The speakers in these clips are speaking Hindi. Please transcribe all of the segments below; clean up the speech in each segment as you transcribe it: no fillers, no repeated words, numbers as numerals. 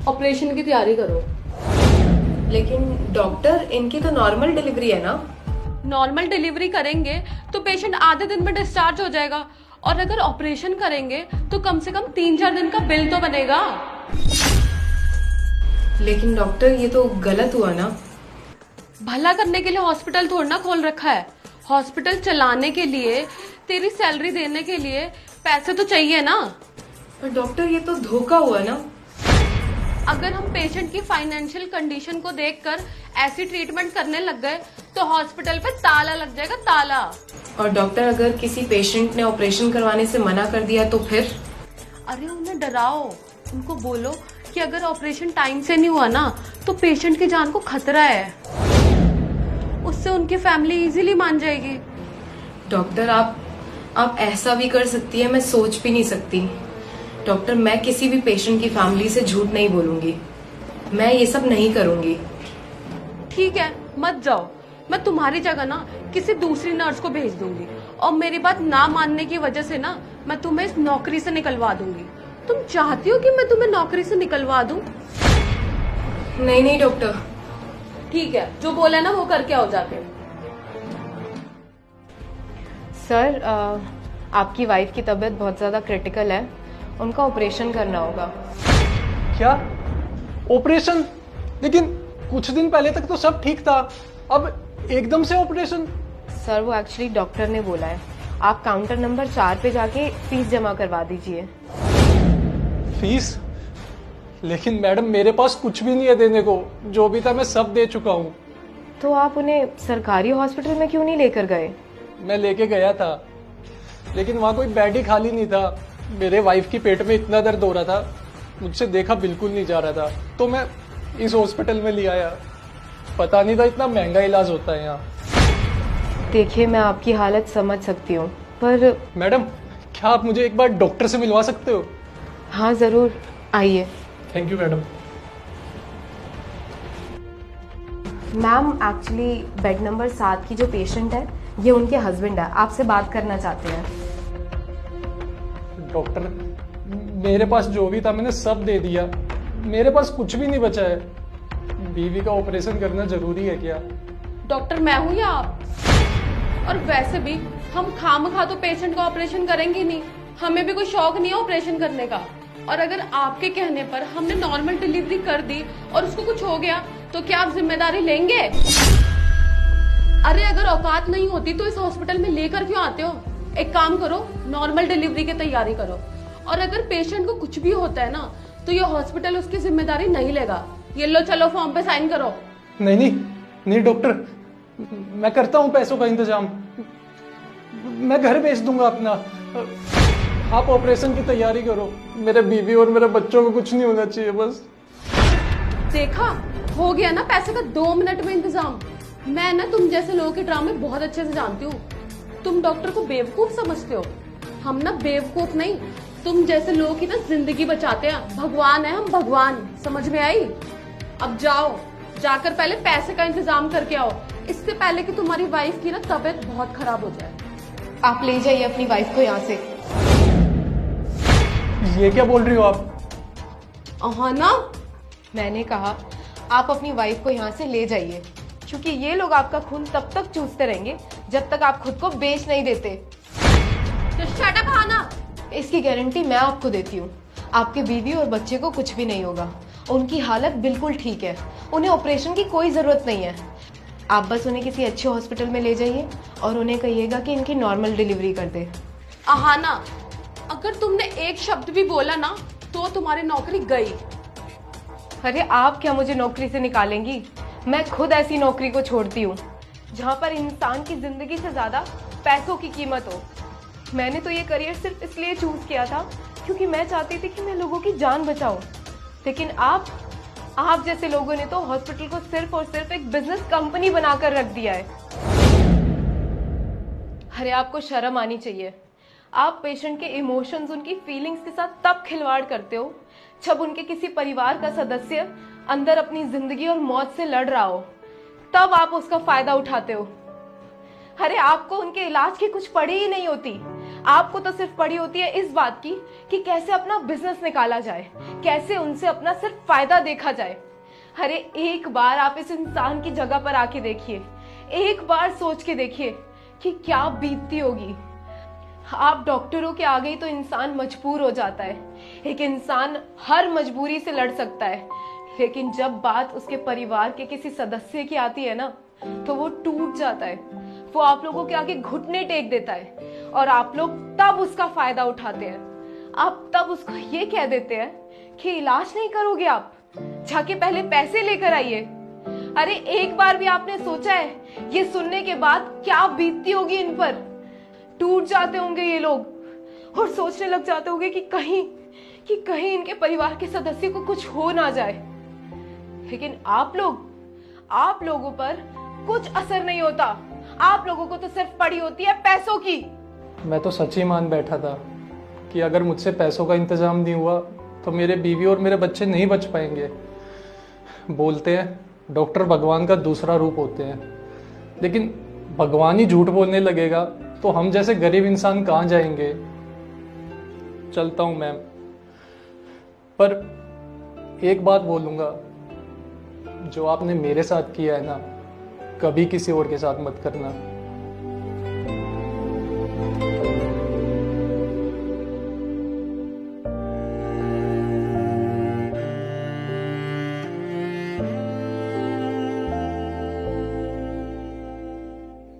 ऑपरेशन की तैयारी करो। लेकिन डॉक्टर, इनकी तो नॉर्मल डिलीवरी है ना। नॉर्मल डिलीवरी करेंगे तो पेशेंट आधे दिन में डिस्चार्ज हो जाएगा, और अगर ऑपरेशन करेंगे तो कम से कम 3-4 दिन का बिल तो बनेगा। लेकिन डॉक्टर, ये तो गलत हुआ ना। भला करने के लिए हॉस्पिटल थोड़ा ना खोल रखा है। हॉस्पिटल चलाने के लिए, तेरी सैलरी देने के लिए पैसे तो चाहिए ना। पर डॉक्टर, ये तो धोखा हुआ ना। अगर हम पेशेंट की फाइनेंशियल कंडीशन को देखकर ऐसी ट्रीटमेंट करने लग गए तो हॉस्पिटल पे ताला लग जाएगा, ताला। और डॉक्टर, अगर किसी पेशेंट ने ऑपरेशन करवाने से मना कर दिया तो फिर? अरे उन्हें डराओ, उनको बोलो कि अगर ऑपरेशन टाइम से नहीं हुआ ना तो पेशेंट की जान को खतरा है। उससे उनकी फैमिली इजीली मान जाएगी। डॉक्टर, आप ऐसा भी कर सकती है, मैं सोच भी नहीं सकती। डॉक्टर, मैं किसी भी पेशेंट की फैमिली से झूठ नहीं बोलूंगी। मैं ये सब नहीं करूंगी। ठीक है, मत जाओ। मैं तुम्हारी जगह ना किसी दूसरी नर्स को भेज दूंगी, और मेरी बात ना मानने की वजह से ना मैं तुम्हें इस नौकरी से निकलवा दूंगी। तुम चाहती हो कि मैं तुम्हें नौकरी से निकलवा दूं? नहीं नहीं डॉक्टर। ठीक है, जो बोला ना वो करके आओ जाके। सर, आपकी वाइफ की तबीयत बहुत ज्यादा क्रिटिकल है, उनका ऑपरेशन करना होगा। क्या ऑपरेशन? लेकिन कुछ दिन पहले तक तो सब ठीक था, अब एकदम से ऑपरेशन? सर, वो एक्चुअली डॉक्टर ने बोला है। आप काउंटर नंबर 4 पे जाके फीस जमा करवा दीजिए। फीस? लेकिन मैडम, मेरे पास कुछ भी नहीं है देने को। जो भी था मैं सब दे चुका हूँ। तो आप उन्हें सरकारी हॉस्पिटल में क्यों नहीं लेकर गए? मैं लेके गया था, लेकिन वहाँ कोई बेड ही खाली नहीं था। मेरे वाइफ की पेट में इतना दर्द हो रहा था, मुझसे देखा बिल्कुल नहीं जा रहा था, तो मैं इस हॉस्पिटल में ले आया। पता नहीं था इतना महंगा इलाज होता है यहाँ। देखिए, मैं आपकी हालत समझ सकती हूँ, पर मैडम, क्या आप मुझे एक बार डॉक्टर से मिलवा सकते हो? हाँ जरूर, आइए। Thank you madam. Ma'am, actually bed number 7 की जो पेशेंट है, ये उनके हस्बैंड है, आपसे बात करना चाहते हैं। डॉक्टर, मेरे पास जो भी था मैंने सब दे दिया, मेरे पास कुछ भी नहीं बचा है। बीवी का ऑपरेशन करना जरूरी है क्या? डॉक्टर मैं हूँ या आप? और वैसे भी हम खामखा तो पेशेंट का ऑपरेशन करेंगे नहीं, हमें भी कोई शौक नहीं है ऑपरेशन करने का। और अगर आपके कहने पर हमने नॉर्मल डिलीवरी कर दी और उसको कुछ हो गया तो क्या आप जिम्मेदारी लेंगे? अरे अगर औकात नहीं होती तो इस हॉस्पिटल में लेकर क्यों आते हो? एक काम करो, नॉर्मल डिलीवरी की तैयारी करो, और अगर पेशेंट को कुछ भी होता है ना तो ये हॉस्पिटल उसकी जिम्मेदारी नहीं लेगा। ये लो, चलो फॉर्म पे साइन करो। नहीं नहीं नहीं डॉक्टर, मैं करता हूँ पैसों का इंतजाम, मैं घर भेज दूंगा अपना। आप ऑपरेशन की तैयारी करो, मेरे बीवी और मेरे बच्चों को कुछ नहीं होना चाहिए बस। देखा, हो गया ना पैसे का 2 मिनट में इंतजाम। मैं ना तुम जैसे लोगों के ड्रामे बहुत अच्छे से जानती हूँ। तुम डॉक्टर को बेवकूफ समझते हो, हम ना बेवकूफ नहीं, तुम जैसे लोगों की ना जिंदगी बचाते हैं। भगवान है हम, भगवान। समझ में आई? अब जाओ, जाकर पहले पैसे का इंतजाम करके आओ, इससे पहले कि तुम्हारी वाइफ की ना तबीयत बहुत खराब हो जाए। आप ले जाइए अपनी वाइफ को यहाँ से। ये क्या बोल रही हो आप? हाँ ना, मैंने कहा आप अपनी वाइफ को यहाँ से ले जाइए, क्योंकि ये लोग आपका खून तब तक चूसते रहेंगे जब तक आप खुद को बेच नहीं देते। तो शट अप आना। इसकी गारंटी मैं आपको देती हूँ, आपके बीवी और बच्चे को कुछ भी नहीं होगा। उनकी हालत बिल्कुल ठीक है, उन्हें ऑपरेशन की कोई जरूरत नहीं है। आप बस उन्हें किसी अच्छे हॉस्पिटल में ले जाइए और उन्हें कहिएगा कि इनकी नॉर्मल डिलीवरी कर दे। आहाना, अगर तुमने एक शब्द भी बोला ना तो तुम्हारी नौकरी गई। अरे आप क्या मुझे नौकरी से निकालेंगी? मैं खुद ऐसी नौकरी को छोड़ती हूँ जहाँ पर इंसान की जिंदगी से ज्यादा पैसों की कीमत हो। मैंने तो ये करियर सिर्फ इसलिए चूज किया था क्योंकि मैं चाहती थी कि मैं लोगों की जान बचाऊं। लेकिन आप जैसे लोगों ने तो हॉस्पिटल को सिर्फ और सिर्फ एक बिजनेस कंपनी बनाकर रख दिया है। अरे आपको शर्म आनी चाहिए। आप पेशेंट के इमोशंस, उनकी फीलिंग्स के साथ तब खिलवाड़ करते हो जब उनके किसी परिवार का सदस्य अंदर अपनी जिंदगी और मौत से लड़ रहा हो, तब आप उसका फायदा उठाते हो। अरे आपको उनके इलाज की कुछ पड़ी ही नहीं होती, आपको तो सिर्फ पड़ी होती है इस बात की कि कैसे अपना बिजनेस निकाला जाए, कैसे उनसे अपना सिर्फ फायदा देखा जाए। अरे एक बार आप इस इंसान की जगह पर आके देखिए, एक बार सोच के देखिए कि क्या बीतती होगी। आप डॉक्टरों के आगे ही तो इंसान मजबूर हो जाता है। एक इंसान हर मजबूरी से लड़ सकता है, लेकिन जब बात उसके परिवार के किसी सदस्य की आती है ना, तो वो टूट जाता है। वो आप लोगों के आगे घुटने टेक देता है और आप लोग तब उसका फायदा उठाते हैं। आप तब उसको ये कह देते हैं कि इलाज नहीं करोगे, आप जाके पहले पैसे लेकर आइए। अरे एक बार भी आपने सोचा है ये सुनने के बाद क्या बीतती होगी इन पर? टूट जाते होंगे ये लोग और सोचने लग जाते होंगे कि कहीं इनके परिवार के सदस्य को कुछ हो ना जाए। लेकिन आप लोगों पर कुछ असर नहीं होता। आप लोगों को तो सिर्फ पड़ी होती है पैसों की। मैं तो सच्ची मान बैठा था कि अगर मुझसे पैसों का इंतजाम नहीं हुआ तो मेरे बीवी और मेरे बच्चे नहीं बच पाएंगे। बोलते हैं डॉक्टर भगवान का दूसरा रूप होते हैं, लेकिन भगवान ही झूठ बोलने लगेगा तो हम जैसे गरीब इंसान कहाँ जाएंगे। चलता हूं मैम, पर एक बात बोलूंगा, जो आपने मेरे साथ किया है ना, कभी किसी और के साथ मत करना।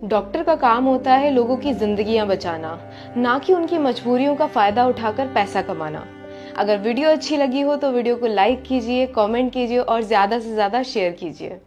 डॉक्टर का काम होता है लोगों की जिंदगियां बचाना, ना कि उनकी मजबूरियों का फायदा उठाकर पैसा कमाना। अगर वीडियो अच्छी लगी हो तो वीडियो को लाइक कीजिए, कमेंट कीजिए और ज्यादा से ज्यादा शेयर कीजिए।